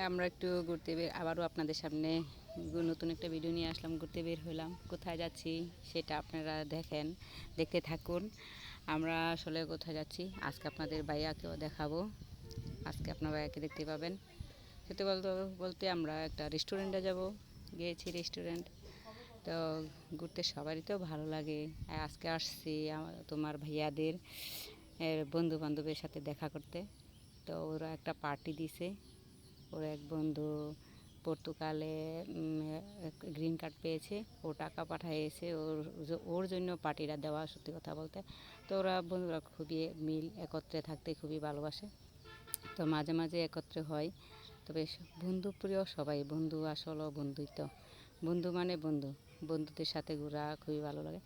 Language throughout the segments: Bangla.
আমরা একটু ঘুরতে বের আবারও আপনাদের সামনে নতুন একটা ভিডিও নিয়ে আসলাম। ঘুরতে বের হলাম, কোথায় যাচ্ছি সেটা আপনারা দেখতে থাকুন। আমরা আসলে কোথায় যাচ্ছি আজকে আপনাদের ভাইয়াকেও দেখাবো। আজকে আপনার ভাইয়াকে দেখতে পাবেন। সত্যি বলতে বলতে আমরা একটা রেস্টুরেন্টে যাব, গিয়েছি রেস্টুরেন্ট। তো ঘুরতে সবারই তো ভালো লাগে। আজকে আসছি তোমার ভাইয়াদের বন্ধু বান্ধবের সাথে দেখা করতে। তো ওরা একটা পার্টি দিছে। ওর এক বন্ধু পর্তুগালে গ্রিন কার্ড পেয়েছে, ও টাকা পাঠিয়েছে ওর জন্য পার্টিটা দেওয়া, সত্যি কথা বলতে। তো ওরা বন্ধুরা খুবই মিল, একত্রে থাকতে খুবই ভালোবাসে। তো মাঝে মাঝে একত্রে হয়। তবে বন্ধু প্রিয় সবাই, বন্ধু আসলে বন্ধুই তো, বন্ধু মানে বন্ধু, বন্ধুদের সাথে ঘোরা খুবই ভালো লাগে।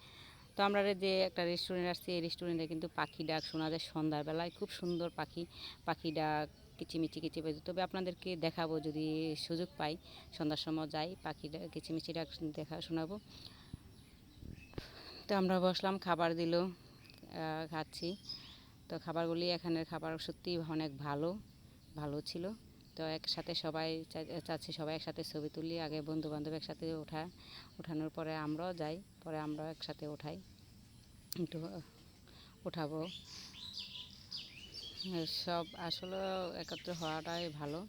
তো আমরা যে একটা রেস্টুরেন্ট আসছি, এই রেস্টুরেন্টে কিন্তু পাখি ডাক শোনা যায় সন্ধ্যাবেলায়, খুব সুন্দর পাখি ডাক কিচিমিচি কিচিমিচি। তবে আপনাদেরকে দেখাবো যদি সুযোগ পাই, সন্ধ্যার সময় যাই, পাখি ডাক কিচিমিচি ডাক শোনাবো। তো আমরা বসলাম, খাবার দিল, খাচ্ছি। তো খাবারগুলি, এখানের খাবার সত্যিই অনেক ভালো ভালো ছিল। তো একসাথে সবাই চাচ্ছি সবাই একসাথে ছবি তুলি, আগে বন্ধু বান্ধব একসাথে ওঠানোর পরে আমরাও যাই, পরে আমরাও একসাথে উঠাই, একটু উঠাবো। সব আসলে একত্র হওয়াটাই ভালো।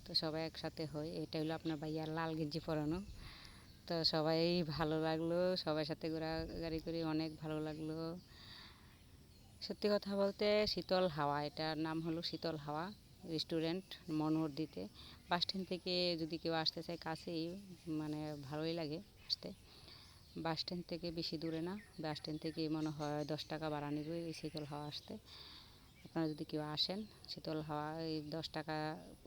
তো সবাই একসাথে হই। এটা হলো আপনার ভাইয়ার লাল গেঞ্জি পরানো। তো সবাই ভালো লাগলো, সবার সাথে ঘোরাঘুরি করে অনেক ভালো লাগলো। সত্যি কথা বলতে শীতল হাওয়া, এটার নাম হলো শীতল হাওয়া রেস্টুরেন্ট, মনোহরদীতে। বাস স্ট্যান্ড থেকে যদি কেউ আসতে চায় কাছেই, মানে ভালোই লাগে আসতে। বাস স্ট্যান্ড থেকে বেশি দূরে না, বাস স্ট্যান্ড থেকে মনে হয় 10 টাকা ভাড়া নেবে এই শীতল হাওয়া আসতে। আপনারা যদি কেউ আসেন, শীতল হাওয়া এই 10 টাকা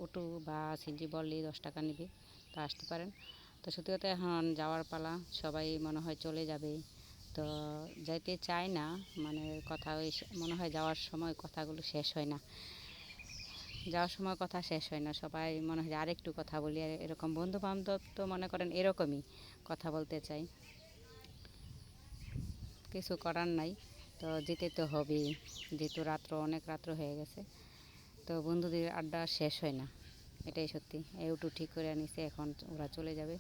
অটো বা সিএনজি বললেই 10 টাকা নেবে, তো আসতে পারেন। তো সত্যি কথা এখন যাওয়ার পালা, সবাই মনে হয় চলে যাবে। তো যাইতে চায় না, মানে কথা ওই মনে হয় যাওয়ার সময় কথাগুলো শেষ হয় না, যাওয়ার সময় কথা শেষ হয় না। সবাই মনে হয় আরেকটু কথা বলি, আর এরকম বন্ধু বান্ধব তো মনে করেন এরকমই কথা বলতে চাই, কিছু করার নাই। তো যেতে তো হবেই, যেহেতু অনেক রাত্র হয়ে গেছে। তো বন্ধুদের আড্ডা শেষ হয় না, এটাই সত্যি। একটু ঠিক করে আনিছে, এখন ওরা চলে যাবে,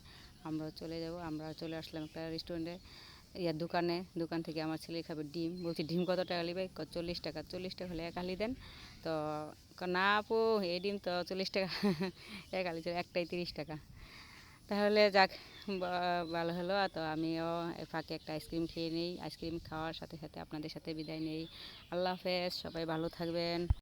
আমরাও চলে যাব। আমরা চলে আসলাম একটা রেস্টুরেন্টে, দোকান থেকে আমার ছেলে খাবে ডিম। বলছি ডিম কত টাকা নিবে? 40 টাকা। 40 টাকা হলে এক হালি দেন। তো না আপু, এই ডিম তো 40 টাকা এক হালি একটাই 30 টাকা। তাহলে যাক, ভালো হলো। তো আমিও ফাঁকে একটা আইসক্রিম খেয়ে নিই, আইসক্রিম খাওয়ার সাথে সাথে আপনাদের সাথে বিদায় নেই। আল্লাহ হাফেজ, সবাই ভালো থাকবেন।